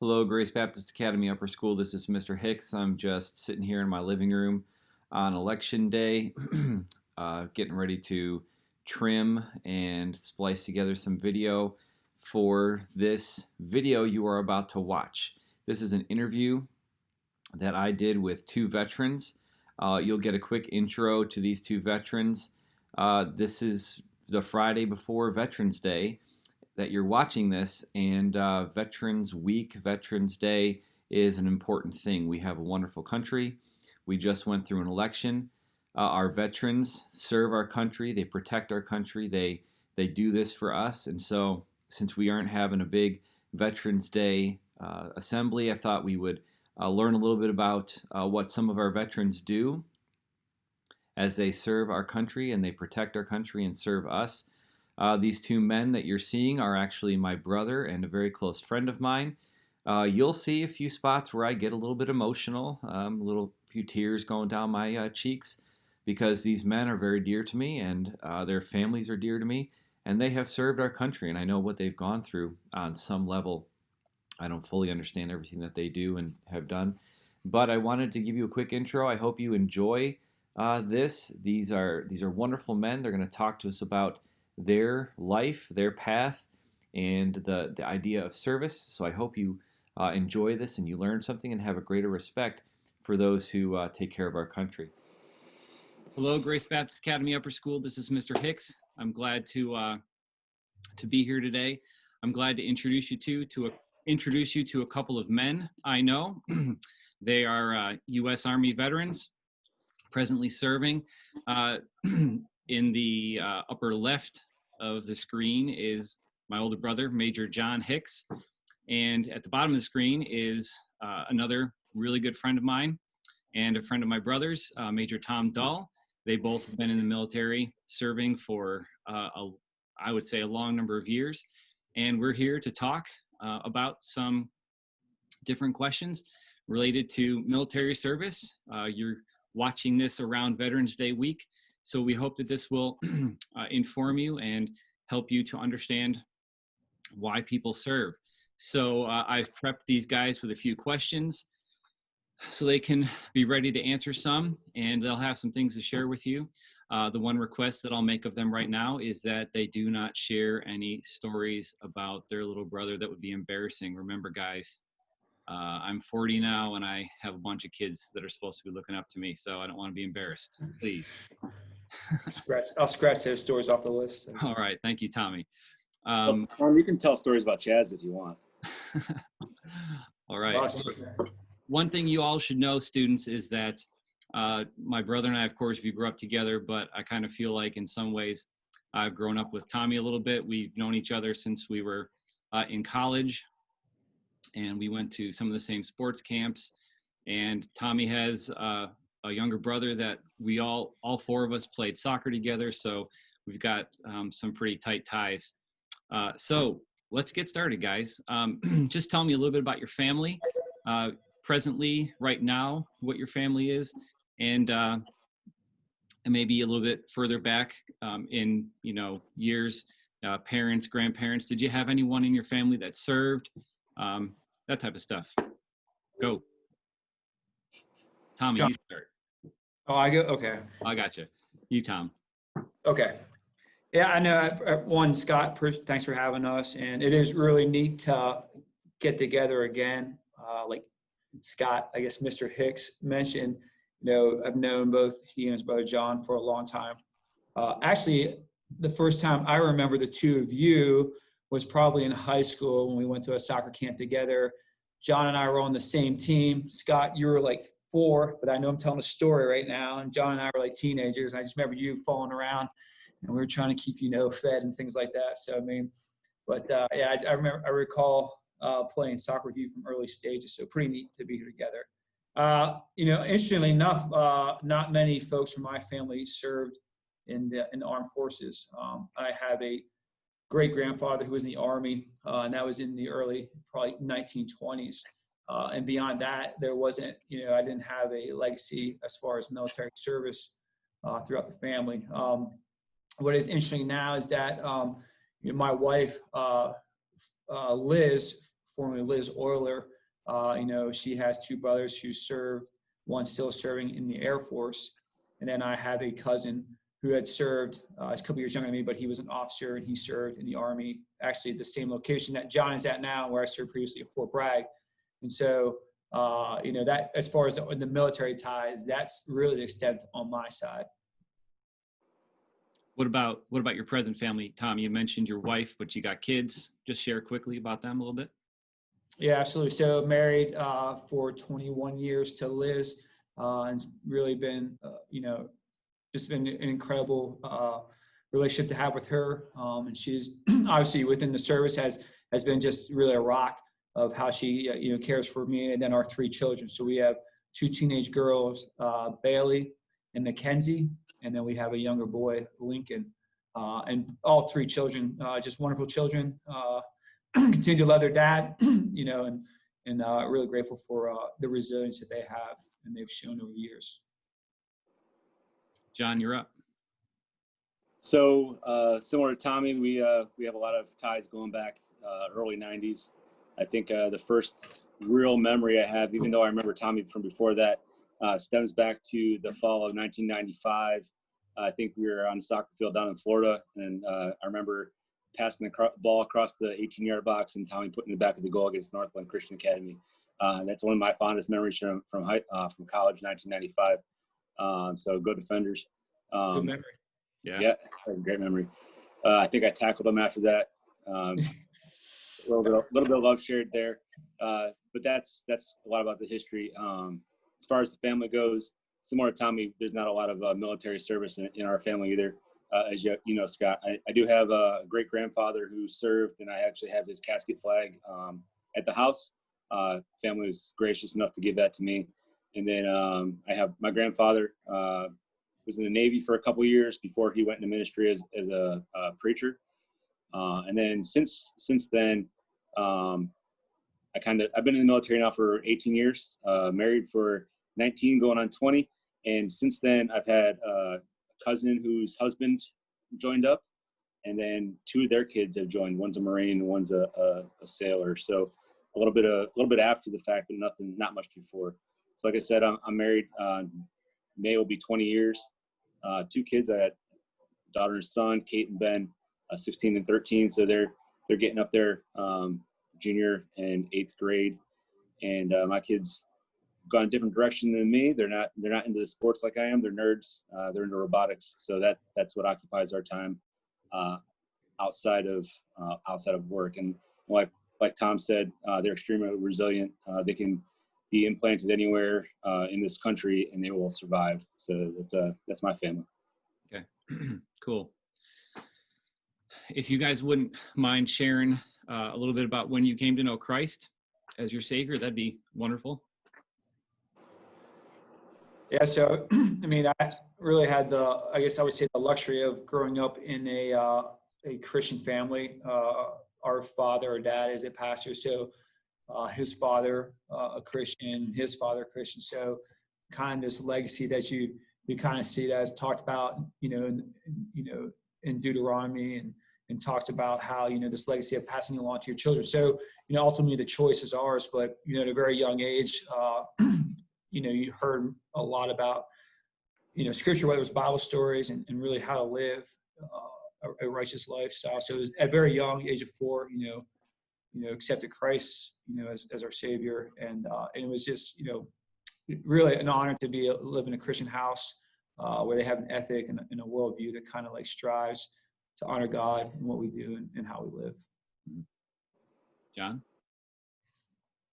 Hello, Grace Baptist Academy Upper School. This is Mr. Hicks. I'm just sitting here in my living room on election day, getting ready to trim and splice together some video for this video you are about to watch. This is an interview that I did with two veterans. You'll get a quick intro to these two veterans. This is the Friday before Veterans Day that you're watching this, and Veterans Week, Veterans Day is an important thing. We have a wonderful country. We just went through an election. Our veterans serve our country. They protect our country. They do this for us. And so, since we aren't having a big Veterans Day assembly, I thought we would learn a little bit about what some of our veterans do as they serve our country and they protect our country and serve us. These two men that you're seeing are actually my brother and a very close friend of mine. You'll see a few spots where I get a little bit emotional, few tears going down my cheeks, because these men are very dear to me, and their families are dear to me, and they have served our country, and I know what they've gone through on some level. I don't fully understand everything that they do and have done, but I wanted to give you a quick intro. I hope you enjoy this. These are wonderful men. They're going to talk to us about their life, their path, and the idea of service. So I hope you enjoy this and you learn something and have a greater respect for those who take care of our country. Hello, Grace Baptist Academy Upper School. This is Mr. Hicks. I'm glad to be here today. I'm glad to introduce you to a couple of men I know. They are U.S. Army veterans, presently serving. In the upper left of the screen is my older brother, Major John Hicks. And at the bottom of the screen is another really good friend of mine and a friend of my brother's, Major Tom Dahl. They both have been in the military serving for, I would say, a long number of years. And we're here to talk about some different questions related to military service. You're watching this around Veterans Day week. So we hope that this will inform you and help you to understand why people serve. So I've prepped these guys with a few questions so they can be ready to answer some, and they'll have some things to share with you. The one request that I'll make of them right now is that they do not share any stories about their little brother that would be embarrassing. Remember, guys, I'm 40 now, and I have a bunch of kids that are supposed to be looking up to me, so I don't want to be embarrassed. Please. I'll scratch those stories off the list. All right. Thank you, Tommy. Tom, you can tell stories about Chaz if you want. All right. One thing you all should know, students, is that my brother and I, of course, we grew up together, but I kind of feel like in some ways I've grown up with Tommy a little bit. We've known each other since we were in college, and we went to some of the same sports camps. And Tommy has a younger brother that we all four of us played soccer together. So we've got some pretty tight ties. So let's get started, guys. Just tell me a little bit about your family, presently, right now, what your family is, and maybe a little bit further back in years, parents, grandparents. Did you have anyone in your family that served? That type of stuff. Go. Tommy, you start. Oh, I go? Okay. I got you. You, Tom. Okay. Yeah, I know. Scott, thanks for having us. And it is really neat to get together again. Like Scott, I guess Mr. Hicks mentioned, I've known both he and his brother John for a long time. Actually, the first time I remember the two of you was probably in high school when we went to a soccer camp together. John and I were on the same team. Scott, you were like 4, but I know I'm telling a story right now. And John and I were like teenagers. And I just remember you falling around, and we were trying to keep fed and things like that. So yeah, I recall playing soccer with you from early stages. So pretty neat to be here together. Interestingly enough, not many folks from my family served in the armed forces. I have a great grandfather who was in the Army, and that was in the early, probably 1920s. And beyond that, there wasn't, I didn't have a legacy as far as military service throughout the family. What is interesting now is that my wife, Liz, formerly Liz Euler. She has two brothers who served, one still serving in the Air Force. And then I have a cousin who had served, he's a couple years younger than me, but he was an officer and he served in the Army, actually the same location that John is at now, where I served previously at Fort Bragg. And so, that as far as the military ties, that's really the extent on my side. What about your present family, Tom? You mentioned your wife, but you got kids. Just share quickly about them a little bit. Yeah, absolutely. So married for 21 years to Liz, and it's really been, just been an incredible relationship to have with her. And she's obviously within the service has been just really a rock of how she cares for me and then our three children. So we have two teenage girls, Bailey and Mackenzie, and then we have a younger boy, Lincoln. And all three children, just wonderful children. Continue to love their dad, and really grateful for the resilience that they have and they've shown over years. John, you're up. So similar to Tommy, we have a lot of ties going back early 90s. I think the first real memory I have, even though I remember Tommy from before that, stems back to the fall of 1995. I think we were on a soccer field down in Florida, and I remember passing the ball across the 18-yard box and Tommy putting it back at the goal against Northland Christian Academy. That's one of my fondest memories from college, 1995. So go Defenders. Good memory. Yeah, great memory. I think I tackled them after that. A little bit of love shared there. But that's a lot about the history. As far as the family goes, similar to Tommy, there's not a lot of military service in our family either. As you know, Scott, I do have a great grandfather who served, and I actually have his casket flag at the house. Family was gracious enough to give that to me. And then I have my grandfather was in the Navy for a couple of years before he went into ministry as a preacher. And then since then, I've been in the military now for 18 years, married for 19, going on 20. And since then, I've had a cousin whose husband joined up, and then two of their kids have joined. One's a Marine, and one's a sailor. So a little bit after the fact, but not much before. So like I said, I'm married. May will be 20 years. Two kids. I had a daughter and son, Kate and Ben, 16 and 13. So they're getting up there, junior and 8th grade. And my kids gone a different direction than me. They're not into the sports like I am. They're nerds. They're into robotics. So that's what occupies our time outside of work. And like Tom said, they're extremely resilient. They can be implanted anywhere in this country and they will survive. So that's my family. Okay, cool. If you guys wouldn't mind sharing a little bit about when you came to know Christ as your Savior, that'd be wonderful. Yeah, so I really had I would say the luxury of growing up in a Christian family. Our father or dad is a pastor, so his father a Christian, his father a Christian. So kind of this legacy that you kind of see that is talked about, in Deuteronomy and talks about how, this legacy of passing along to your children. So, ultimately the choice is ours, but, at a very young age, you heard a lot about, scripture, whether it was Bible stories and really how to live a righteous lifestyle. So it was at a very young age of 4, accepted Christ, as our Savior. And it was just, really an honor to live in a Christian house where they have an ethic and a worldview that kind of like strives to honor God in what we do and how we live. John?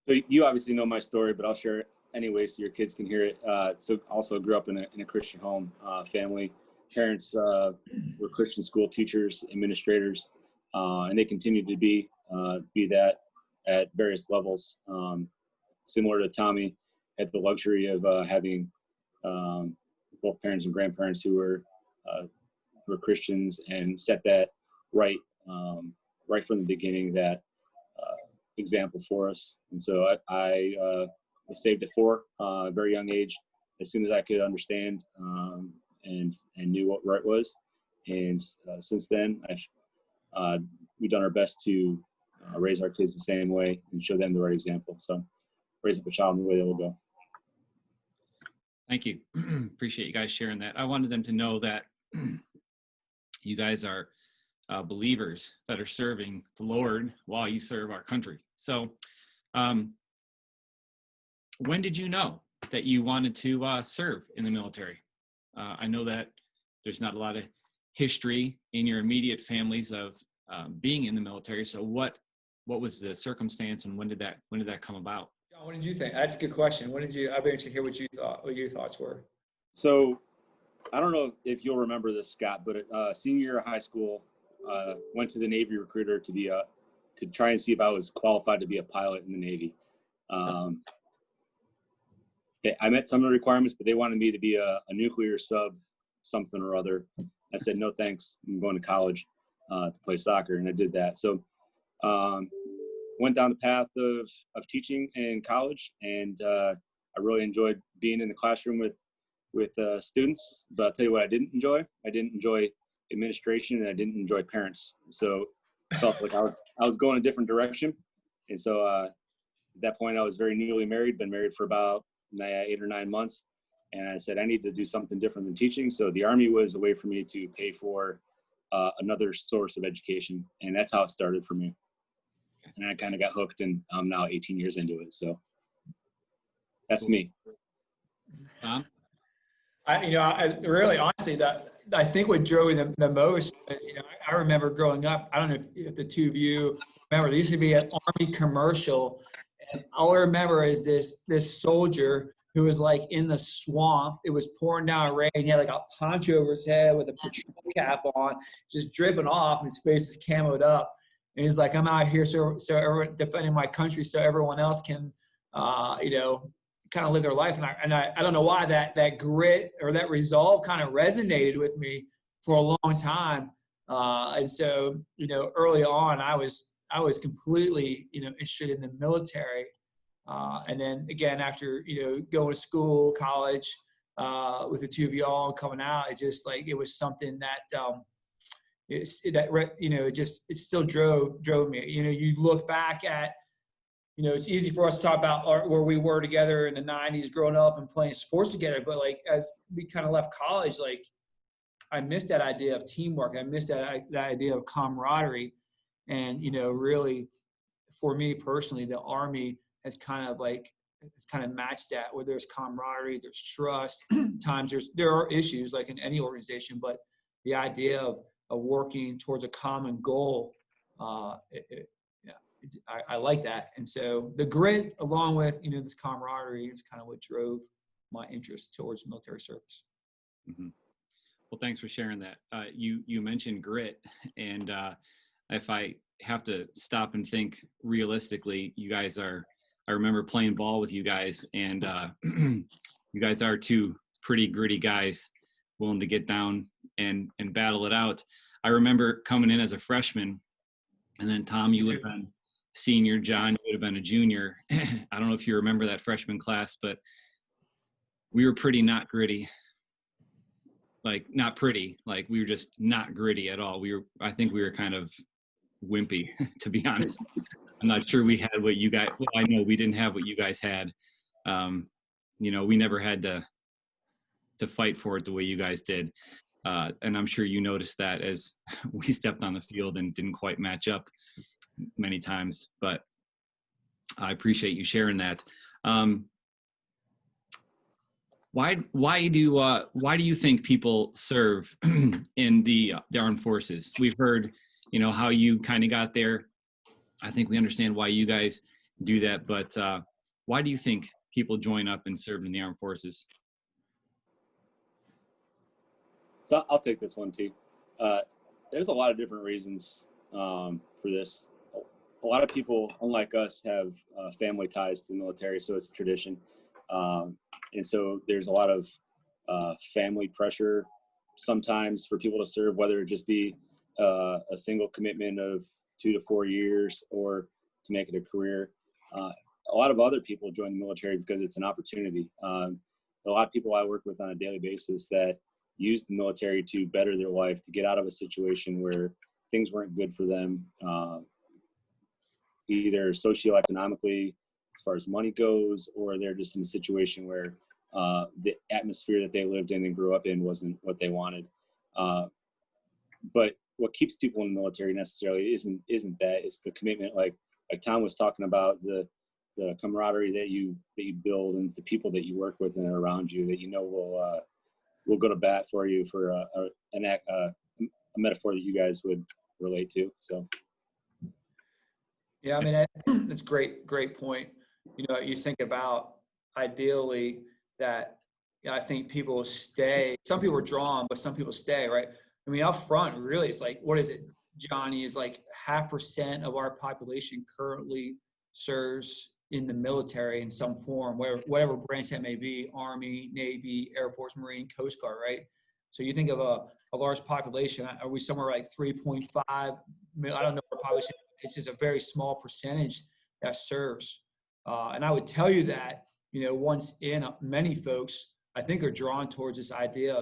So you obviously know my story, but I'll share it anyway so your kids can hear it. So also grew up in a Christian home, family. Parents were Christian school teachers, administrators, and they continue to be that at various levels. Similar to Tommy, had the luxury of having both parents and grandparents who were Christians and set that right from the beginning, that example for us. And so I was saved at 4, a very young age, as soon as I could understand and knew what right was. And since then, we've done our best to raise our kids the same way and show them the right example. So raise up a child in the way they will go. Thank you. Appreciate you guys sharing that. I wanted them to know that you guys are believers that are serving the Lord while you serve our country. So when did you know that you wanted to serve in the military? I know that there's not a lot of history in your immediate families of being in the military. So what was the circumstance, and when did that come about? John, what did you think? That's a good question. I'd be interested to hear what your thoughts were. So I don't know if you'll remember this, Scott, but senior year of high school, went to the Navy recruiter to try and see if I was qualified to be a pilot in the Navy. I met some of the requirements, but they wanted me to be a nuclear sub something or other. I said, no, thanks. I'm going to college to play soccer. And I did that. So went down the path of teaching in college. And I really enjoyed being in the classroom with students. But I'll tell you what I didn't enjoy. I didn't enjoy administration, and I didn't enjoy parents. So I felt like I was going a different direction. And so at that point, I was very newly married, been married for about 8 or 9 months. And I said, I need to do something different than teaching. So the Army was a way for me to pay for another source of education. And that's how it started for me. And I kind of got hooked, and I'm now 18 years into it. So that's me. I really, honestly, that I think what drove me the most is, I remember growing up, I don't know if the two of you remember, there used to be an Army commercial. And all I remember is this soldier who was like in the swamp. It was pouring down rain. He had like a poncho over his head with a patrol cap on, just dripping off, and his face is camoed up. And he's like, I'm out here so everyone, defending my country so everyone else can, kind of live their life. And I don't know why that grit or that resolve kind of resonated with me for a long time. And so, early on, I was completely, interested in the military. And then again, after, going to school, college, with the two of y'all coming out, it just like, it was something that, it still drove me. You look back at, it's easy for us to talk about where we were together in the 90s, growing up and playing sports together. But like, as we kind of left college, like I missed that idea of teamwork. I missed that idea of camaraderie. And, really for me personally, the Army has kind of matched that, where there's camaraderie, there's trust. Times there are issues like in any organization, but the idea of working towards a common goal, I like that. And so the grit, along with, this camaraderie, is kind of what drove my interest towards military service. Mm-hmm. Well, thanks for sharing that. You mentioned grit, and if I have to stop and think realistically, you guys I remember playing ball with you guys, and you guys are two pretty gritty guys, willing to get down and battle it out. I remember coming in as a freshman, and then Tom, you would have been senior, John, you would have been a junior. I don't know if you remember that freshman class, but we were pretty not gritty. Like, not pretty, like we were just not gritty at all. I think we were kind of wimpy, to be honest. I'm not sure we had what you guys, well, I know we didn't have what you guys had. We never had to fight for it the way you guys did. And I'm sure you noticed that as we stepped on the field and didn't quite match up many times, but I appreciate you sharing that. Why do you think people serve in the armed forces? We've heard, how you kind of got there. I think we understand why you guys do that, but why do you think people join up and serve in the armed forces? So I'll take this one too. There's a lot of different reasons for this. A lot of people, unlike us, have family ties to the military, so it's a tradition. And so there's a lot of family pressure sometimes for people to serve, whether it just be a single commitment of 2 to 4 years or to make it a career. A lot of other people join the military because it's an opportunity. A lot of people I work with on a daily basis that use the military to better their life, to get out of a situation where things weren't good for them. either socioeconomically, as far as money goes, or they're just in a situation where the atmosphere that they lived in and grew up in wasn't what they wanted. But what keeps people in the military necessarily isn't that. It's the commitment, like Tom was talking about, the camaraderie that you build, and it's the people that you work with and are around you that will go to bat for you, for a metaphor that you guys would relate to. So Yeah, I mean, that's great point. You know, you think about ideally that, I think people stay. Some people are drawn, but some people stay, right? I mean, up front, really, it's like, what is it, Johnny? Is like 0.5% of our population currently serves in the military in some form, whatever branch that may be, Army, Navy, Air Force, Marine, Coast Guard, right? So you think of a large population, are we somewhere like 3.5 million? I don't know our population. It's just a very small percentage that serves. And I would tell you that, you know, once in, many folks, I think, are drawn towards this idea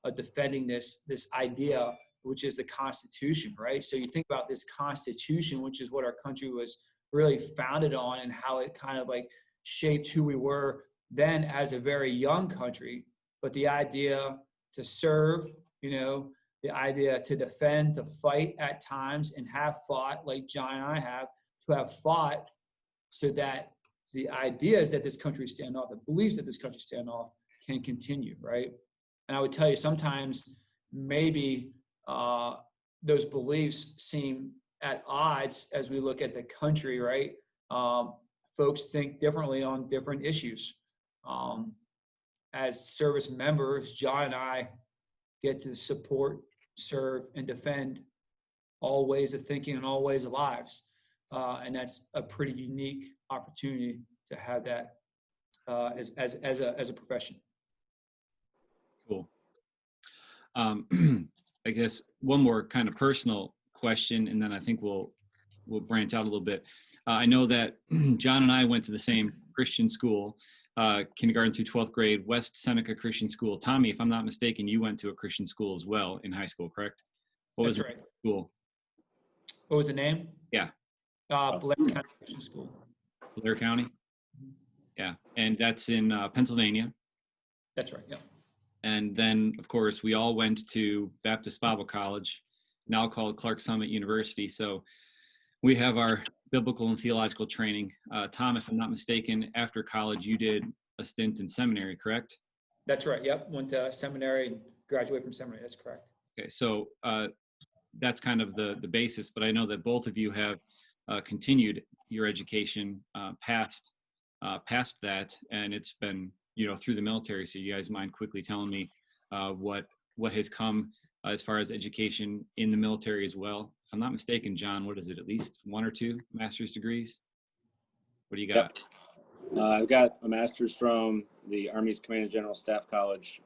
of defending this idea, which is the Constitution, right? So you think about this Constitution, which is what our country was really founded on, and how it kind of like shaped who we were then as a very young country. But the idea to serve, you know, the idea to defend, to fight at times, and have fought, like John and I have, to have fought so that the ideas that this country stand off, the beliefs that this country stand off, can continue, right? And I would tell you, sometimes maybe those beliefs seem at odds as we look at the country, right? Folks think differently on different issues. As service members, John and I get to support, serve, and defend all ways of thinking and all ways of lives. And that's a pretty unique opportunity to have that as a profession. Cool. I guess one more kind of personal question, and then I think we'll branch out a little bit. I know that John and I went to the same Christian school, kindergarten through 12th grade, West Seneca Christian School. Tommy, if I'm not mistaken, you went to a Christian school as well in high school, correct? That's right. School? What was the name? Yeah. Blair County Christian School. Blair County? Yeah. And that's in Pennsylvania. That's right, yeah. And then, of course, we all went to Baptist Bible College, now called Clark Summit University. So we have our biblical and theological training. Tom, if I'm not mistaken, after college, you did a stint in seminary, correct? That's right, yep. Went to seminary and graduated from seminary, that's correct. Okay, so that's kind of the basis, but I know that both of you have continued your education past that, and it's been, you know, through the military. So you guys mind quickly telling me what has come as far as education in the military as well? If I'm not mistaken, John, what is it, at least 1 or 2 master's degrees? What do you got? Yep. I've got a master's from the Army's Command and General Staff College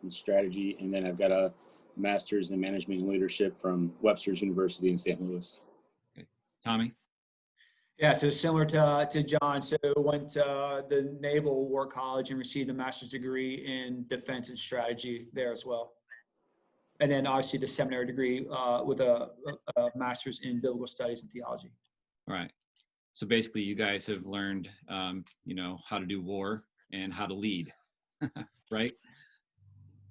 in strategy, and then I've got a master's in management and leadership from Webster's University in St. Louis. Okay. Tommy? Yeah, so similar to John, so went to the Naval War College and received a master's degree in defense and strategy there as well. And then obviously the seminary degree with a master's in biblical studies and theology. All right. So basically you guys have learned, you know, how to do war and how to lead, right?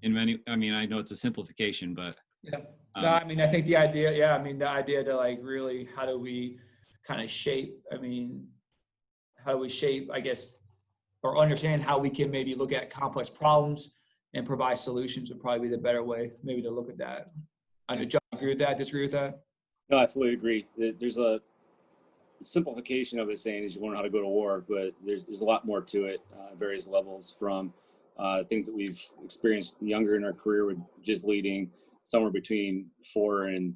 In many, I mean, I know it's a simplification, but. Yeah, no, I mean, I think the idea, yeah, I mean, the idea to like really, how do we kind of shape, I mean, how do we shape, I guess, or understand how we can maybe look at complex problems and provide solutions would probably be the better way maybe to look at that. I know, John, agree with that, disagree with that? No, I fully agree. There's a simplification of it saying is you learn how to go to war, but there's a lot more to it, various levels, from things that we've experienced younger in our career with just leading somewhere between 4 and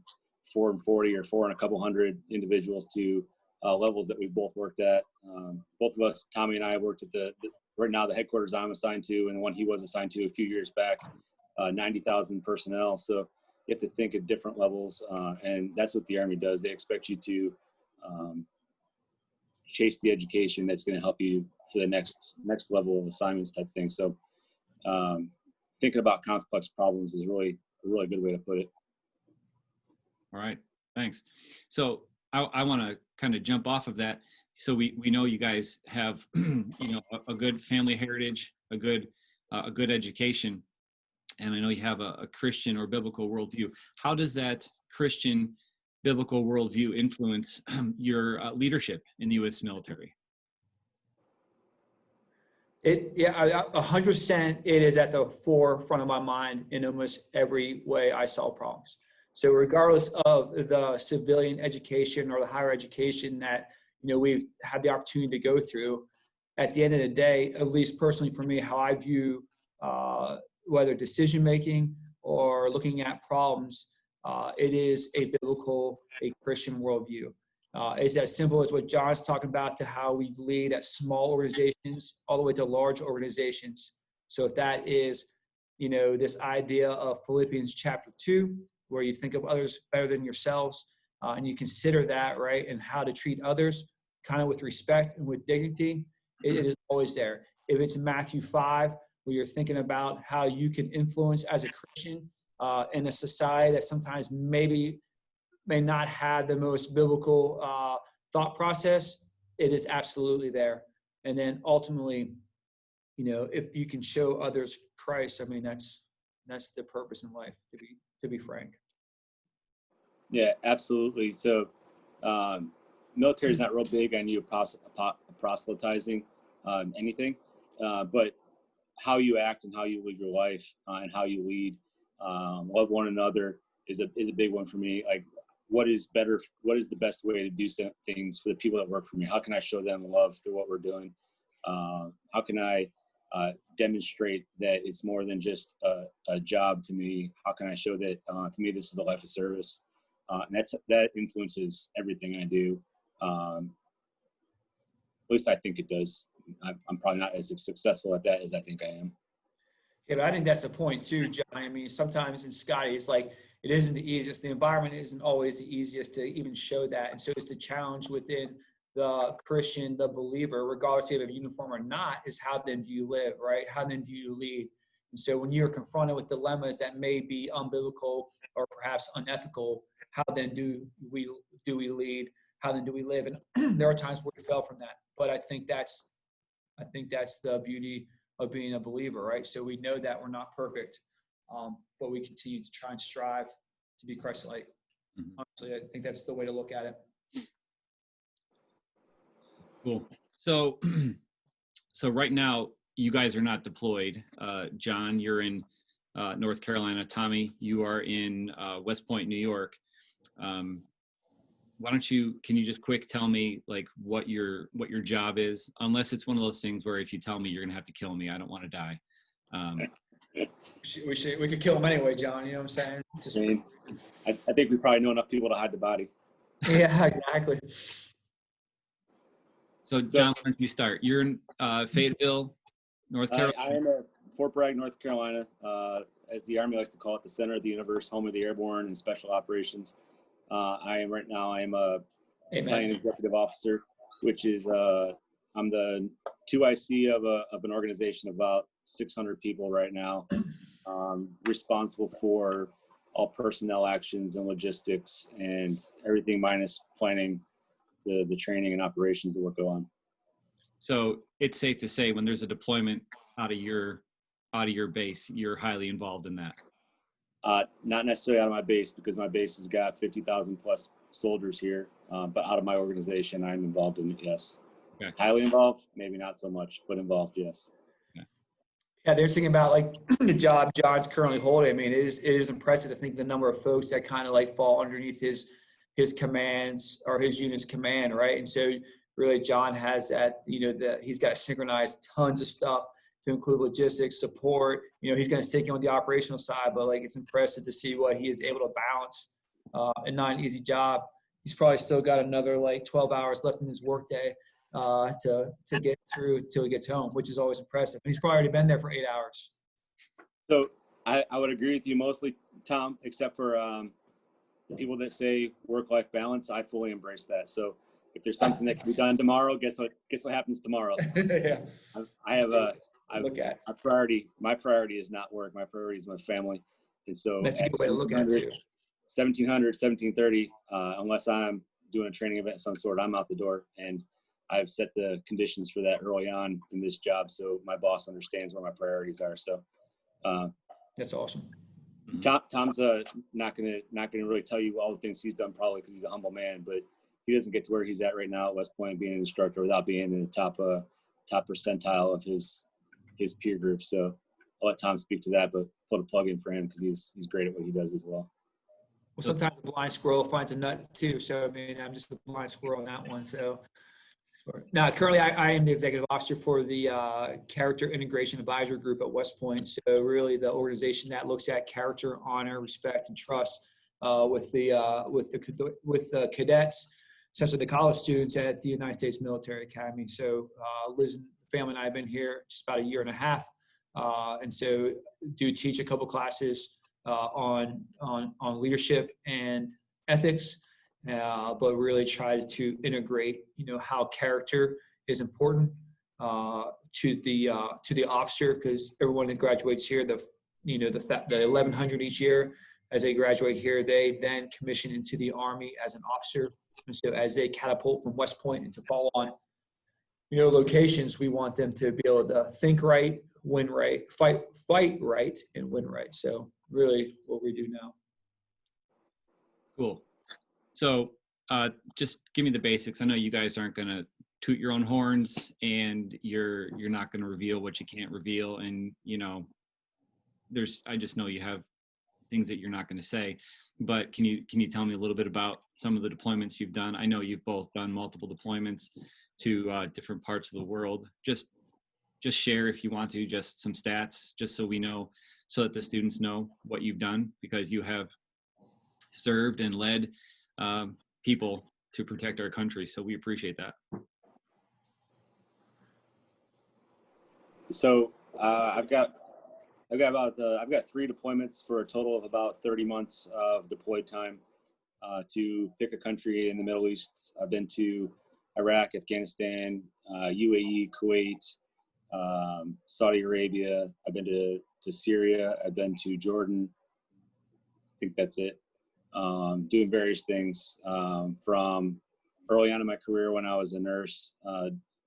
40 or 4 and a couple hundred individuals to levels that we've both worked at. Both of us, Tommy and I, worked at right now the headquarters I'm assigned to, and the one he was assigned to a few years back, 90,000 personnel. So you have to think at different levels, and that's what the Army does. They expect you to chase the education that's going to help you for the next level of assignments type thing. So thinking about complex problems is really a really good way to put it. All right, thanks. So I want to kind of jump off of that. So we know you guys have, a good family heritage, a good education. And I know you have a Christian or biblical worldview. How does that Christian biblical worldview influence your leadership in the U.S. military? 100%. It is at the forefront of my mind in almost every way I solve problems. So regardless of the civilian education or the higher education that we've had the opportunity to go through, at the end of the day, at least personally for me, how I view whether decision making or looking at problems, it is a biblical, a Christian worldview. It's as simple as what John's talking about, to how we lead at small organizations all the way to large organizations. So if that is, this idea of Philippians chapter 2, where you think of others better than yourselves, and you consider that, right, and how to treat others kind of with respect and with dignity, it is always there. If it's Matthew 5, where you're thinking about how you can influence as a Christian in a society that sometimes may not have the most biblical thought process, it is absolutely there. And then ultimately, if you can show others Christ, I mean, that's the purpose in life, to be frank. Yeah, absolutely. So military is not real big on you proselytizing anything, but how you act and how you live your life and how you lead, love one another is a big one for me. Like, what is the best way to do things for the people that work for me? How can I show them love through what we're doing? How can I demonstrate that it's more than just a job to me? How can I show that to me this is a life of service? And that influences everything I do. At least I think it does. I'm probably not as successful at that as I think I am. Yeah, but I think that's the point too, John. I mean, sometimes in Scotty, it's like, it isn't the easiest. The environment isn't always the easiest to even show that. And so it's the challenge within the Christian, the believer, regardless if you have a uniform or not, is how then do you live, right? How then do you lead? And so when you're confronted with dilemmas that may be unbiblical or perhaps unethical, how then do we lead? How then do we live? And there are times where we fell from that. But I think that's the beauty of being a believer, right? So we know that we're not perfect, but we continue to try and strive to be Christ-like. Mm-hmm. Honestly, I think that's the way to look at it. Cool. So right now, you guys are not deployed. John, you're in North Carolina. Tommy, you are in West Point, New York. Can you just quick tell me like what your job is? Unless it's one of those things where if you tell me, you're gonna have to kill me. I don't want to die. We could kill him anyway, John. You know what I'm saying? I think we probably know enough people to hide the body. Yeah, exactly. So John, why don't you start? You're in Fayetteville, North Carolina. I am at Fort Bragg, North Carolina, as the Army likes to call it, the center of the universe, home of the airborne and special operations. I am a battalion executive officer, which is I'm the 2IC of an organization of about 600 people right now, responsible for all personnel actions and logistics and everything minus planning the training and operations that will go on. So it's safe to say when there's a deployment out of your base, you're highly involved in that. Not necessarily out of my base, because my base has got 50,000 plus soldiers here, but out of my organization, I'm involved in it, yes. Okay. Highly involved, maybe not so much, but involved, yes. Okay. Yeah, they're thinking about like the job John's currently holding. I mean, it is impressive to think the number of folks that kind of like fall underneath his commands or his unit's command, right? And so really John has that, he's got to synchronize tons of stuff to include logistics, support. He's going to stick in with the operational side, but like it's impressive to see what he is able to balance. And not an easy job. He's probably still got another like 12 hours left in his workday to get through until he gets home, which is always impressive. And he's probably already been there for 8 hours. So I would agree with you mostly, Tom, except for people that say work-life balance. I fully embrace that. So if there's something that can be done tomorrow, guess what happens tomorrow? Yeah. My priority is not work. My priority is my family. And so that's a good way to look at it too. 1700, 1730, unless I'm doing a training event of some sort, I'm out the door. And I've set the conditions for that early on in this job, so my boss understands where my priorities are. So That's awesome. Tom's not gonna really tell you all the things he's done, probably because he's a humble man, but he doesn't get to where he's at right now at West Point being an instructor without being in the top percentile of his peer group. So I'll let Tom speak to that, but put a plug in for him because he's great at what he does as well. Well, sometimes a blind squirrel finds a nut too. So, I mean, I'm just a blind squirrel on that one. So, now currently I am the executive officer for the Character Integration Advisory Group at West Point. So really the organization that looks at character, honor, respect, and trust with the cadets, such as the college students at the United States Military Academy. So Liz and the family and I have been here just about a year and a half. And so do teach a couple classes on leadership and ethics, but really try to integrate, how character is important to the officer, because everyone that graduates here, the 1,100 each year, as they graduate here, they then commission into the Army as an officer. And so as they catapult from West Point into follow on, locations, we want them to be able to think right, win right, fight right, and win right. So really what we do now. Cool. So just give me the basics. I know you guys aren't going to toot your own horns, and you're not going to reveal what you can't reveal. And, I just know you have things that you're not going to say, but can you tell me a little bit about some of the deployments you've done? I know you've both done multiple deployments to different parts of the world. Just share, if you want to, just some stats, just so we know, so that the students know what you've done, because you have served and led people to protect our country. So we appreciate that. So I've got 3 deployments for a total of about 30 months of deployed time to pick a country in the Middle East. I've been to Iraq, Afghanistan, UAE, Kuwait, Saudi Arabia. I've been to Syria. I've been to Jordan. I think that's it. Doing various things from early on in my career when I was a nurse,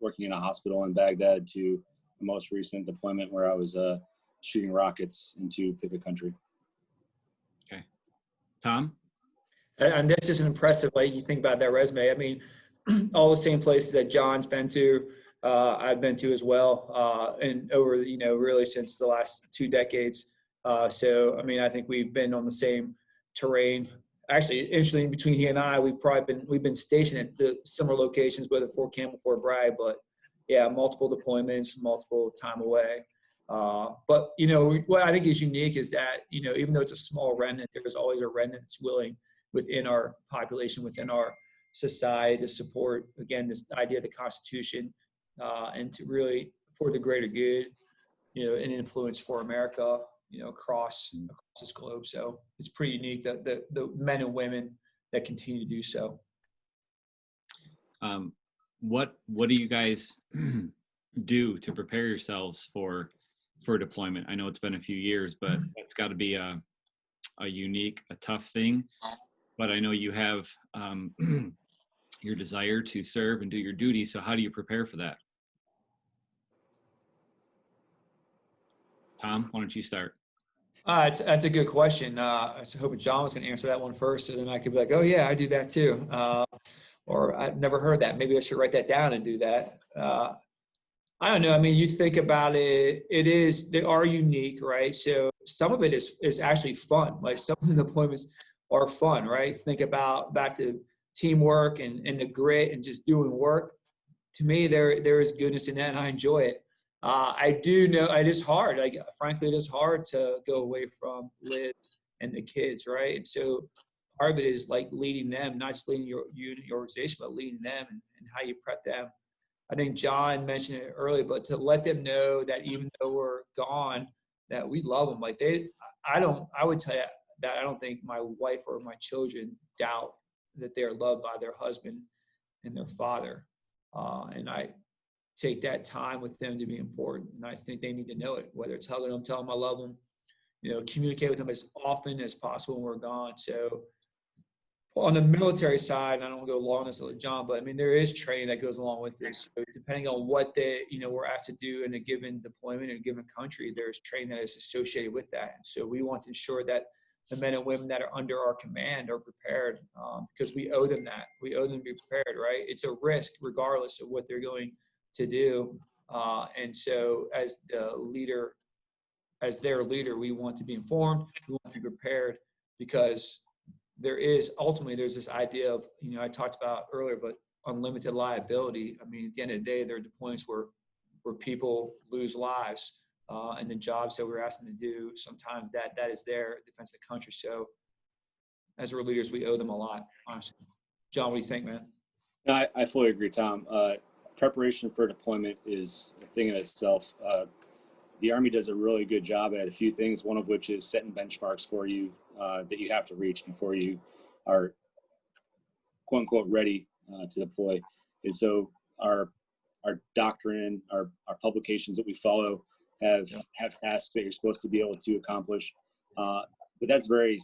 working in a hospital in Baghdad, to the most recent deployment where I was shooting rockets into pick a country. Okay. Tom? And that's just an impressive, you think about that resume. I mean, all the same places that John's been to, I've been to as well, and over, really since the last 2 decades. So, I mean, I think we've been on the same terrain. Actually, interestingly, between he and I, we've been stationed at the similar locations, whether Fort Campbell, Fort Bragg, but yeah, multiple deployments, multiple time away. But, what I think is unique is that, even though it's a small remnant, there's always a remnant that's willing within our population, within our society, to support, again, this idea of the Constitution, and to really, for the greater good, an influence for America, across this globe. So it's pretty unique that the men and women that continue to do so. What do you guys do to prepare yourselves for deployment? I know it's been a few years, but it's got to be a unique, a tough thing. But I know you have your desire to serve and do your duty. So how do you prepare for that? Tom, why don't you start? That's a good question. I was hoping John was going to answer that one first, so then I could be like, oh yeah, I do that too. Or I've never heard that. Maybe I should write that down and do that. I don't know. I mean, you think about it, they are unique, right? So some of it is actually fun. Like some of the deployments are fun, right? Think about back to teamwork and the grit and just doing work. To me, there is goodness in that, and I enjoy it. I do know it is hard. Like, frankly, it is hard to go away from Liz and the kids, right? And so part of it is like leading them, not just leading your unit, your organization, but leading them and how you prep them. I think John mentioned it earlier, but to let them know that even though we're gone, that we love them. Like I would tell you that I don't think my wife or my children doubt that they are loved by their husband and their father. And I take that time with them to be important. And I think they need to know it, whether it's hugging them, telling them I love them, communicate with them as often as possible when we're gone. So On the military side, and I don't want to go along this with John, but I mean, there is training that goes along with this. So depending on what we're asked to do in a given deployment in a given country, there's training that is associated with that. And so we want to ensure that the men and women that are under our command are prepared, because we owe them that. We owe them to be prepared, right? It's a risk regardless of what they're going to do. And so as their leader, we want to be informed, we want to be prepared, because there's this idea of, I talked about earlier, but unlimited liability. I mean, at the end of the day, there are deployments where people lose lives, and the jobs that we're asking them to do, sometimes that is their defense of the country. So as our leaders, we owe them a lot, honestly. John, what do you think, man? No, I fully agree, Tom. Preparation for deployment is a thing in itself. The Army does a really good job at a few things, one of which is setting benchmarks for you that you have to reach before you are quote unquote ready to deploy. And so our doctrine, our publications that we follow have tasks that you're supposed to be able to accomplish. But that's very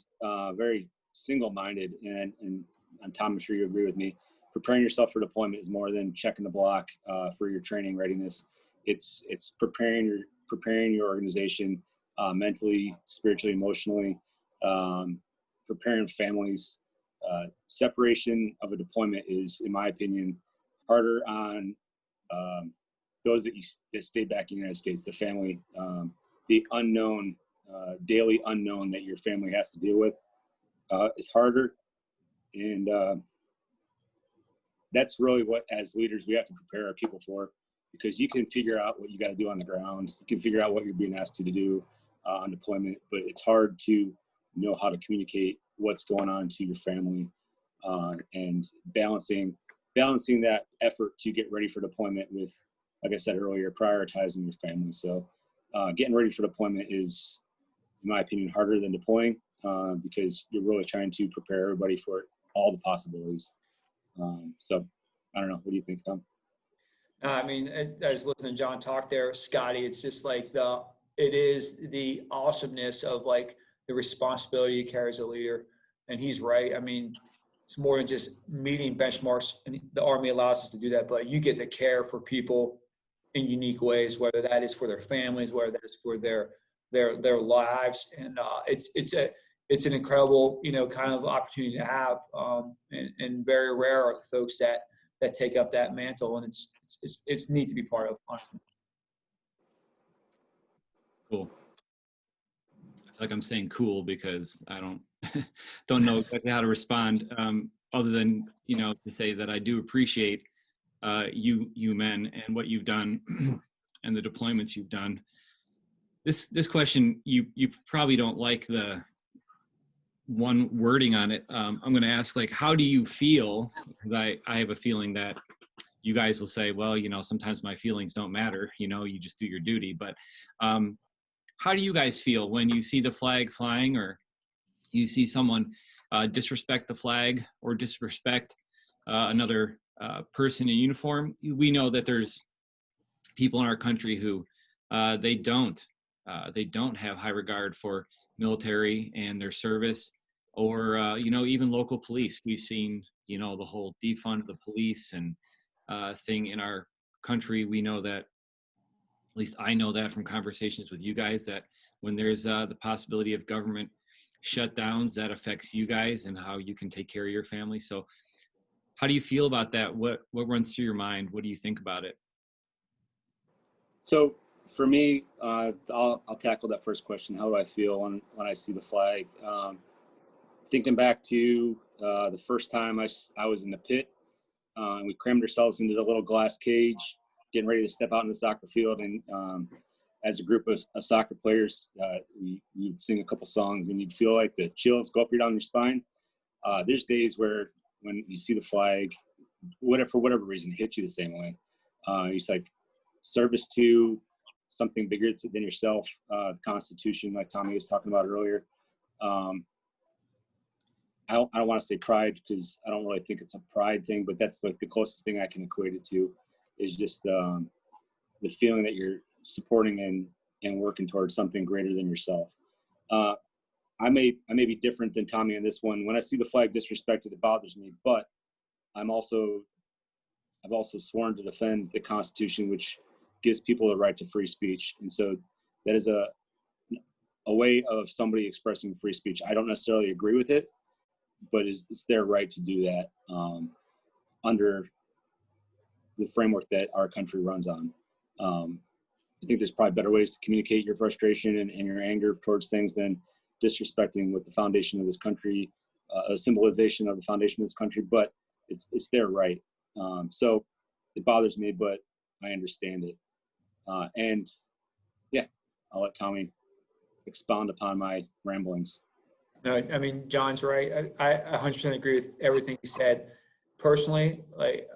single-minded, and Tom, I'm sure you agree with me. Preparing yourself for deployment is more than checking the block for your training readiness. It's preparing your organization mentally, spiritually, emotionally, preparing families. Separation of a deployment is, in my opinion, harder on those that stay back in the United States, the family, the unknown, daily unknown that your family has to deal with is harder. And that's really what, as leaders, we have to prepare our people for, because you can figure out what you got to do on the ground. You can figure out what you're being asked to do on deployment, but it's hard to know how to communicate what's going on to your family, and balancing that effort to get ready for deployment with, like I said earlier, prioritizing your family. So getting ready for deployment is, in my opinion, harder than deploying, because you're really trying to prepare everybody for all the possibilities. So I don't know. What do you think, Tom? I mean, I was listening to John talk there, Scotty. It's just like it is the awesomeness of like the responsibility you carry as a leader. And he's right. I mean, it's more than just meeting benchmarks, and the Army allows us to do that, but you get to care for people in unique ways, whether that is for their families, whether that is for their lives. And it's an incredible, kind of opportunity to have. And very rare are the folks that take up that mantle, and it's neat to be part of, honestly. Cool. I feel like I'm saying cool because I don't know exactly how to respond, other than, to say that I do appreciate you men and what you've done and the deployments you've done. This question, you probably don't like the one wording on it. I'm going to ask, like, how do you feel? Because I have a feeling that you guys will say, well, sometimes my feelings don't matter. You just do your duty. But how do you guys feel when you see the flag flying, or you see someone disrespect the flag or disrespect another person in uniform? We know that there's people in our country who they don't have high regard for military and their service, or even local police. We've seen the whole defund the police and thing in our country. We know that, at least I know that from conversations with you guys, that when there's the possibility of government shutdowns, that affects you guys and how you can take care of your family. So how do you feel about that? What runs through your mind? What do you think about it? So for me, I'll tackle that first question. How do I feel when I see the flag? Thinking back to the first time I was in the pit, and we crammed ourselves into the little glass cage, getting ready to step out in the soccer field. And as a group of soccer players, we'd sing a couple songs, and you'd feel like the chills go up down your spine. There's days where when you see the flag, for whatever reason, hit you the same way. It's like service to something bigger than yourself, the Constitution, like Tommy was talking about earlier. I don't want to say pride, because I don't really think it's a pride thing, but that's like the closest thing I can equate it to, is just the feeling that you're supporting and working towards something greater than yourself. I may be different than Tommy on this one. When I see the flag disrespected, it bothers me. But I've also sworn to defend the Constitution, which gives people the right to free speech. And so that is a way of somebody expressing free speech. I don't necessarily agree with it, but it's their right to do that under the framework that our country runs on. I think there's probably better ways to communicate your frustration and your anger towards things than disrespecting what the foundation of this country, a symbolization of the foundation of this country, but it's their right. So it bothers me, but I understand it. And yeah, I'll let Tommy expound upon my ramblings. No, I mean, John's right. I 100% agree with everything he said. Personally, like,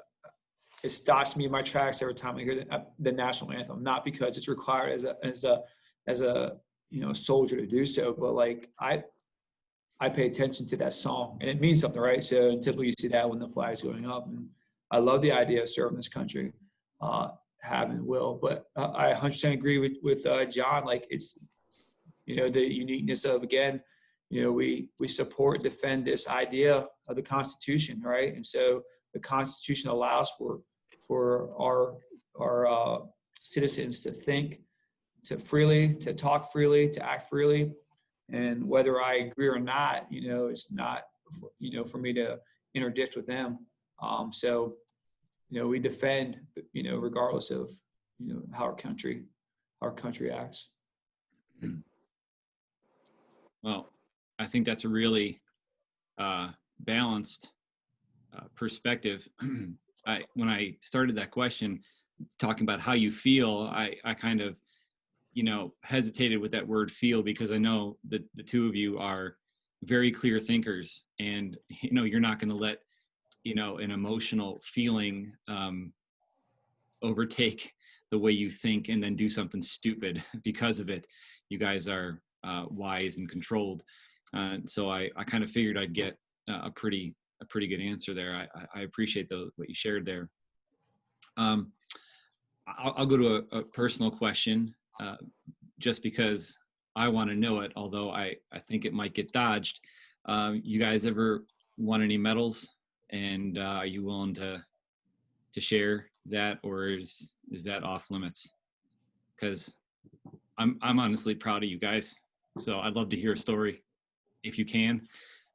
it stops me in my tracks every time I hear the national anthem. Not because it's required as a soldier to do so, but like I pay attention to that song and it means something, right? So typically you see that when the flag's going up, and I love the idea of serving this country, have and will. But I 100% agree with John. Like, it's the uniqueness of, again, we support and defend this idea of the Constitution, right? And so the Constitution allows for our citizens to think, to freely, to talk freely, to act freely. And whether I agree or not, it's not, for me to interdict with them. So, we defend, regardless of, how our country acts. Well, I think that's a really balanced perspective. When I started that question, talking about how you feel, I kind of, hesitated with that word feel, because I know that the two of you are very clear thinkers, and, you're not going to let, an emotional feeling overtake the way you think and then do something stupid because of it. You guys are wise and controlled. So I kind of figured I'd get a pretty good answer there. I appreciate what you shared there. I'll go to a personal question, just because I want to know it, although I think it might get dodged. You guys ever won any medals, and are you willing to share that, or is that off limits? Because I'm honestly proud of you guys. So I'd love to hear a story if you can.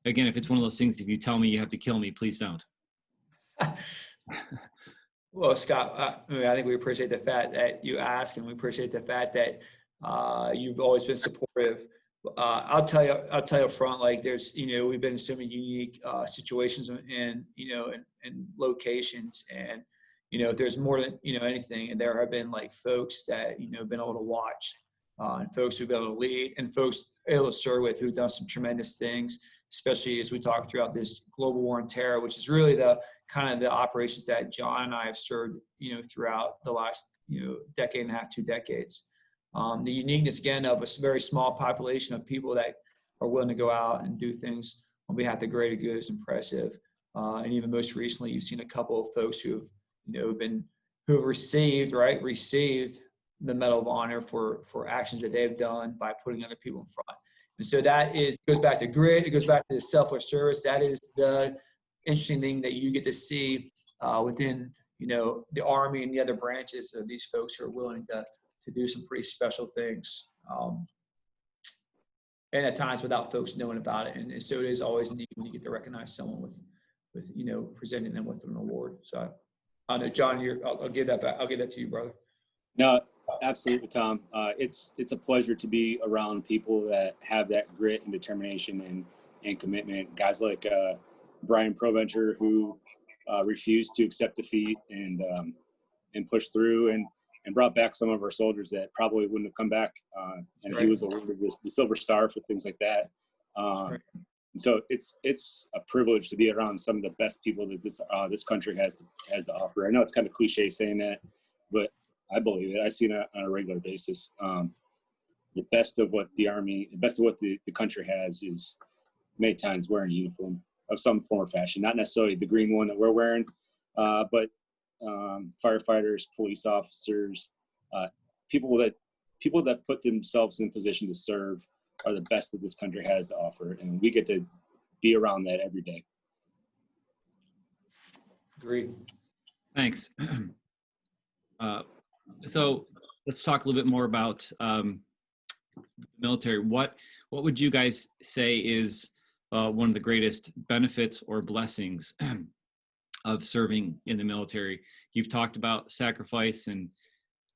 Again, if it's one of those things, if you tell me you have to kill me, please don't. Well, Scott, I think we appreciate the fact that you ask, and we appreciate the fact that you've always been supportive. I'll tell you up front, like, there's, we've been in so many unique situations and locations, and, if there's more than, anything, and there have been, like, folks that, been able to watch, and folks who've been able to lead, and folks able to serve with, who've done some tremendous things, especially as we talk throughout this global war on terror, which is really the kind of the operations that John and I have served, throughout the last, decade and a half, 2 decades. The uniqueness, again, of a very small population of people that are willing to go out and do things on behalf of the greater good is impressive. And even most recently, you've seen a couple of folks who have received the Medal of Honor for actions that they've done by putting other people in front. And so goes back to grit. It goes back to the selfless service. That is the interesting thing that you get to see within, the Army and the other branches of these folks who are willing to do some pretty special things. And at times without folks knowing about it. And so it is always neat when you get to recognize someone with presenting them with an award. So I know, John, I'll give that back. I'll give that to you, brother. No, absolutely, Tom. It's a pleasure to be around people that have that grit and determination and commitment. Guys like Brian Provencher, who refused to accept defeat and push through and brought back some of our soldiers that probably wouldn't have come back. And right. He was awarded the Silver Star for things like that. Right. So it's a privilege to be around some of the best people that this country has to offer. I know it's kind of cliche saying that, but I believe it. I see it on a regular basis. The best of what the Army, the best of what the country has is many times wearing a uniform of some form or fashion. Not necessarily the green one that we're wearing, but firefighters, police officers, people that put themselves in position to serve are the best that this country has to offer, and we get to be around that every day. Agreed. Thanks. So let's talk a little bit more about the military. What would you guys say is one of the greatest benefits or blessings of serving in the military? You've talked about sacrifice and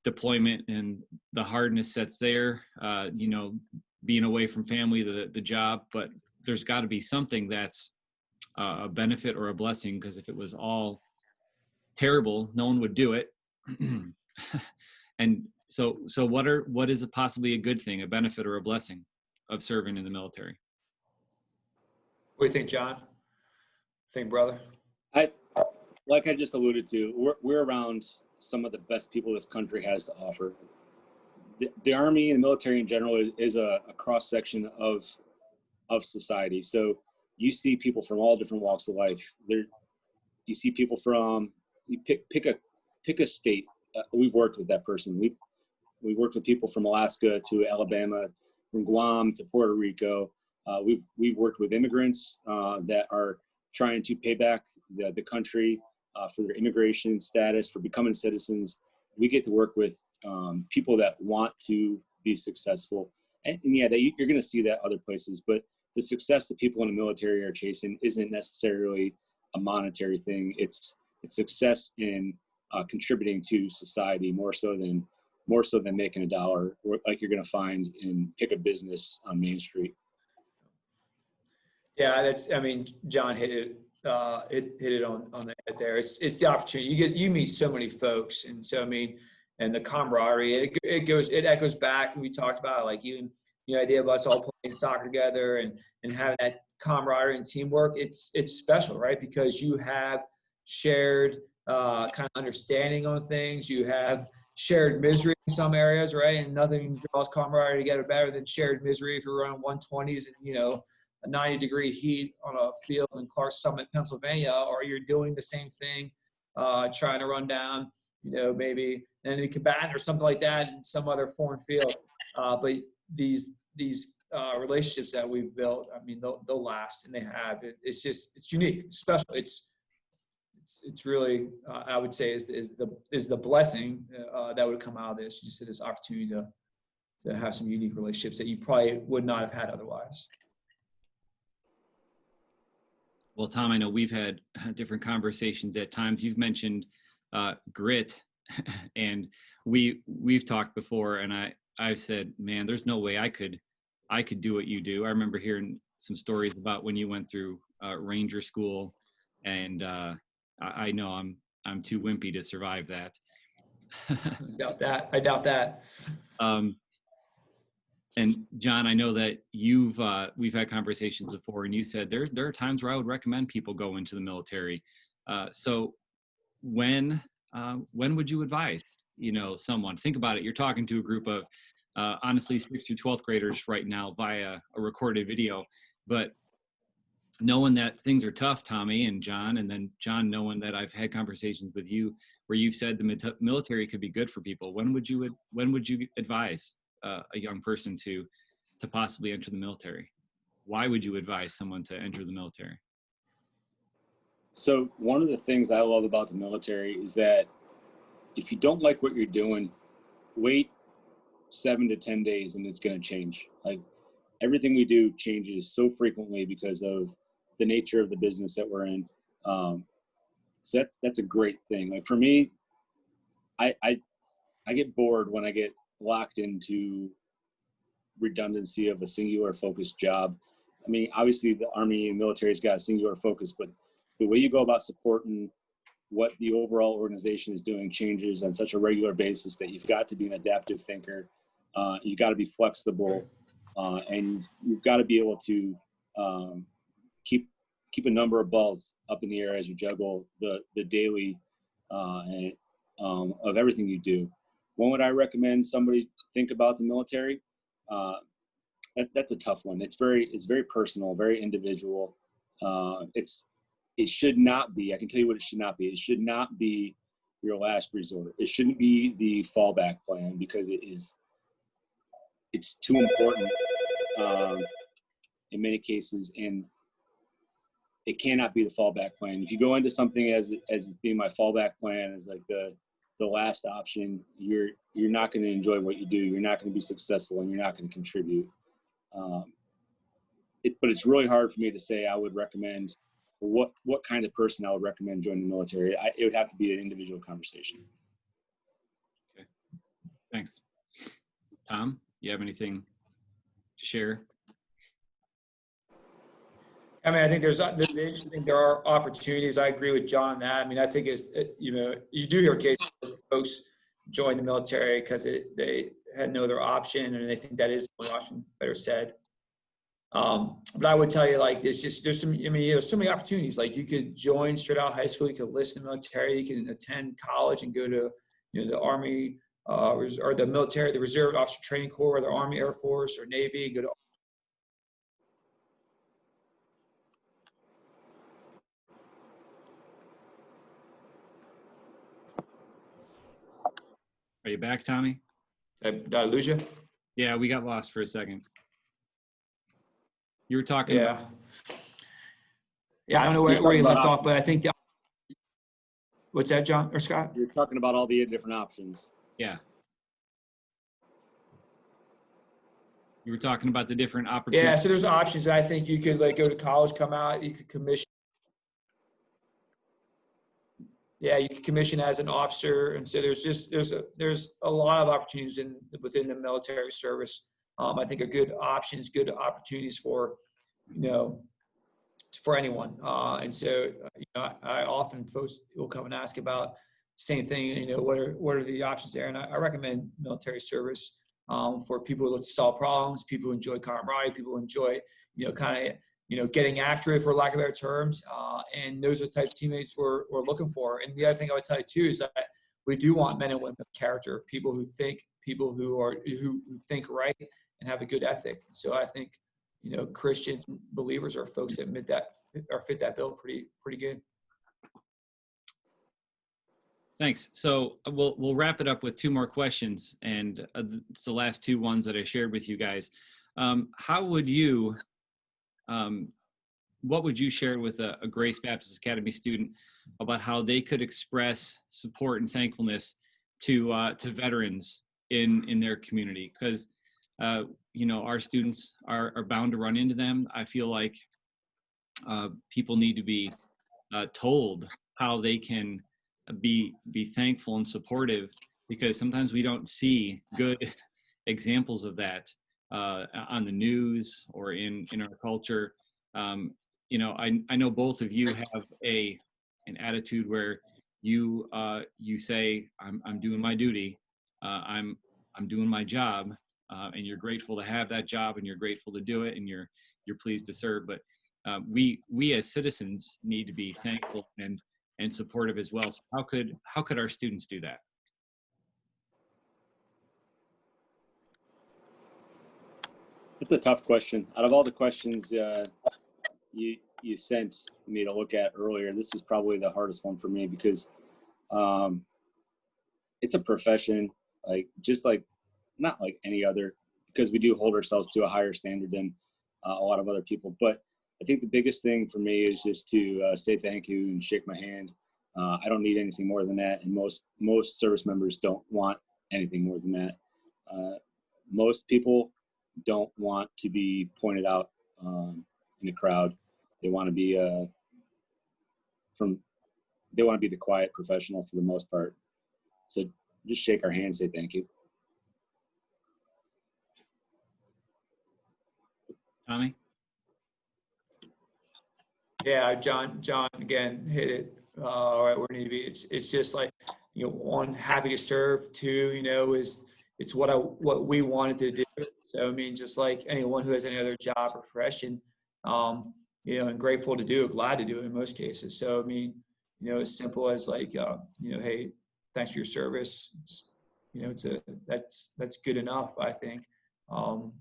deployment and the hardness that's there, being away from family, the job, but there's got to be something that's a benefit or a blessing, because if it was all terrible, no one would do it. And so what is possibly a good thing, a benefit or a blessing of serving in the military? What do you think, John? Think, brother? Like I just alluded to, we're around some of the best people this country has to offer. The Army and the military in general is a cross section of society. So you see people from all different walks of life. You see people from, you pick a state. We've worked with that person. We worked with people from Alaska to Alabama, from Guam to Puerto Rico. We've worked with immigrants that are trying to pay back the country for their immigration status, for becoming citizens. We get to work with people that want to be successful. And yeah, you're going to see that other places, but the success that people in the military are chasing isn't necessarily a monetary thing. It's success in contributing to society more so than making a dollar, or like you're going to find in pick a business on Main Street. Yeah, John hit it. Hit it on the head there. It's the opportunity. You meet so many folks, and so and the camaraderie. It echoes back. We talked about like even the idea of us all playing soccer together and having that camaraderie and teamwork. It's special, right? Because you have shared kind of understanding on things. You have shared misery in some areas, right? And nothing draws camaraderie together better than shared misery if you're around 120s and a 90-degree heat on a field in Clark Summit, Pennsylvania, or you're doing the same thing, trying to run down, maybe an enemy combatant or something like that in some other foreign field. But these relationships that we've built, they'll last, and they have. It's unique, it's special. It's really, I would say, is the blessing that would come out of this. Just this opportunity to have some unique relationships that you probably would not have had otherwise. Well, Tom, I know we've had different conversations at times. You've mentioned grit, and we've talked before, and I've said, man, there's no way I could do what you do. I remember hearing some stories about when you went through Ranger school, and I know I'm too wimpy to survive that. I doubt that. And John, I know that we've had conversations before, and you said there are times where I would recommend people go into the military. So when would you advise someone? Think about it. You're talking to a group of honestly 6th through 12th graders right now via a recorded video, but knowing that things are tough, Tommy and John, and then John, knowing that I've had conversations with you where you've said the military could be good for people. When would you advise a young person to possibly enter the military? Why would you advise someone to enter the military? So one of the things I love about the military is that if you don't like what you're doing, wait 7 to 10 days and it's going to change. Like everything we do changes so frequently because of the nature of the business that we're in. So that's a great thing. Like for me, I get bored when I get locked into redundancy of a singular focused job. Obviously the Army and military's got a singular focus, but the way you go about supporting what the overall organization is doing changes on such a regular basis that you've got to be an adaptive thinker. You've got to be flexible, and you've got to be able to keep a number of balls up in the air as you juggle the daily of everything you do. When would I recommend somebody think about the military? That's a tough one. It's very personal, very individual. It should not be. I can tell you what it should not be. It should not be your last resort. It shouldn't be the fallback plan because it's too important. um, in many cases, and it cannot be the fallback plan. If you go into something as being my fallback plan, as like the last option, you're not going to enjoy what you do. You're not going to be successful, and you're not going to contribute. But it's really hard for me to say I would recommend what kind of person I would recommend joining the military. It would have to be an individual conversation. Okay, thanks. Tom, you have anything to share? I mean, I think there's interesting. There are opportunities. I agree with John on that. I mean, I think you do hear cases where folks join the military because they had no other option, and they think that is the only option. Better said. But I would tell you, like, there's so many opportunities. Like, you could join straight out of high school. You could enlist in the military. You can attend college and go to the Army or the military, the Reserve Officer Training Corps, or the Army, Air Force, or Navy. Go to Are you back, Tommy? Did I lose you? Yeah, we got lost for a second. You were talking. Yeah. Yeah, I don't know where you left off, but I think what's that, John or Scott? You're talking about all the different options. Yeah. You were talking about the different opportunities. Yeah, so there's options. I think you could go to college, come out, you could commission. Yeah, you can commission as an officer, and so there's a lot of opportunities within the military service. I think are good options, good opportunities for anyone. And so I often folks will come and ask about the same thing. What are the options there? And I recommend military service for people who look to solve problems, people who enjoy camaraderie, people who enjoy getting after it, for lack of better terms. And those are the type of teammates we're looking for. And the other thing I would tell you too is that we do want men and women of character, people who think think right and have a good ethic. So I think, Christian believers are folks that fit that bill pretty good. Thanks. So we'll wrap it up with two more questions, and it's the last two ones that I shared with you guys. How would you, what would you share with a Grace Baptist Academy student about how they could express support and thankfulness to veterans in their community? Because our students are bound to run into them. I feel like people need to be told how they can be thankful and supportive, because sometimes we don't see good examples of that on the news or in our culture. I know both of you have an attitude where you say, I'm doing my duty, I'm doing my job, and you're grateful to have that job, and you're grateful to do it, and you're pleased to serve. But we as citizens need to be thankful and supportive as well. So how could our students do that? It's a tough question. Out of all the questions you sent me to look at earlier, this is probably the hardest one for me, because it's a profession, not like any other, because we do hold ourselves to a higher standard than a lot of other people. But I think the biggest thing for me is just to say thank you and shake my hand. I don't need anything more than that, and most service members don't want anything more than that. Most people don't want to be pointed out in a crowd. They want to be the quiet professional for the most part. So just shake our hand, say thank you. Tommy? Yeah, John again hit it right where it need to be. It's just like, one, happy to serve. Two, it's what we wanted to do. So I mean, just like anyone who has any other job or profession, and grateful to do it, glad to do it in most cases. So I mean, as simple as like, hey, thanks for your service. That's good enough, I think. And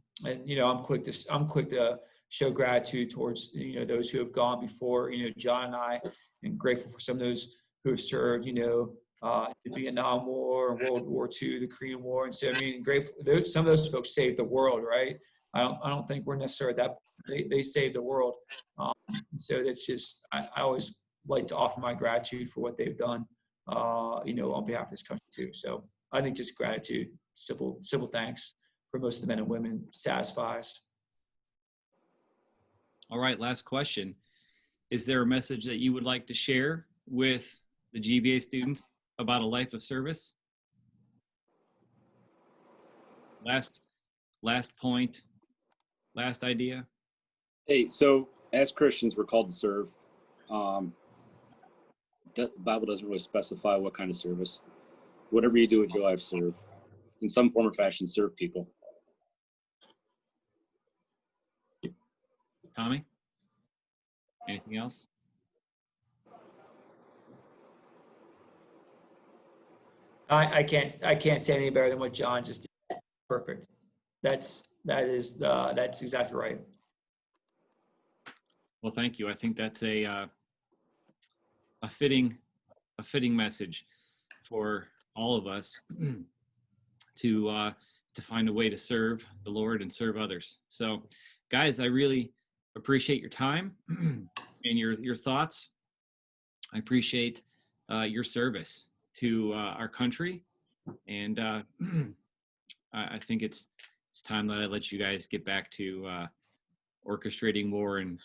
I'm quick to show gratitude towards those who have gone before John and I, and grateful for some of those who have served the Vietnam War, World War II, the Korean War. And so I mean, grateful, some of those folks saved the world, right? I don't think we're necessarily that. They saved the world. So that's just, I always like to offer my gratitude for what they've done, on behalf of this country too. So I think just gratitude, simple thanks for most of the men and women satisfies. All right, last question. Is there a message that you would like to share with the GBA students about a life of service? Last point, last idea. Hey, so as Christians, we're called to serve. The Bible doesn't really specify what kind of service. Whatever you do with your life, serve. In some form or fashion, serve people. Tommy? Anything else? I can't say any better than what John just did. Perfect. That's exactly right. Well, thank you. I think that's a fitting message for all of us to find a way to serve the Lord and serve others. So, guys, I really appreciate your time and your thoughts. I appreciate your service to our country, and I think it's time that I let you guys get back to orchestrating war and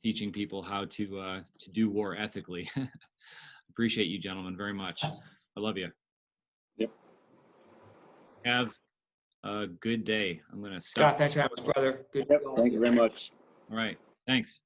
teaching people how to do war ethically. Appreciate you, gentlemen, very much. I love you. Yep. Have a good day. I'm going to Scott, stop. thanks for having us, brother. Good. Yep. Thank you very much. All right. Thanks.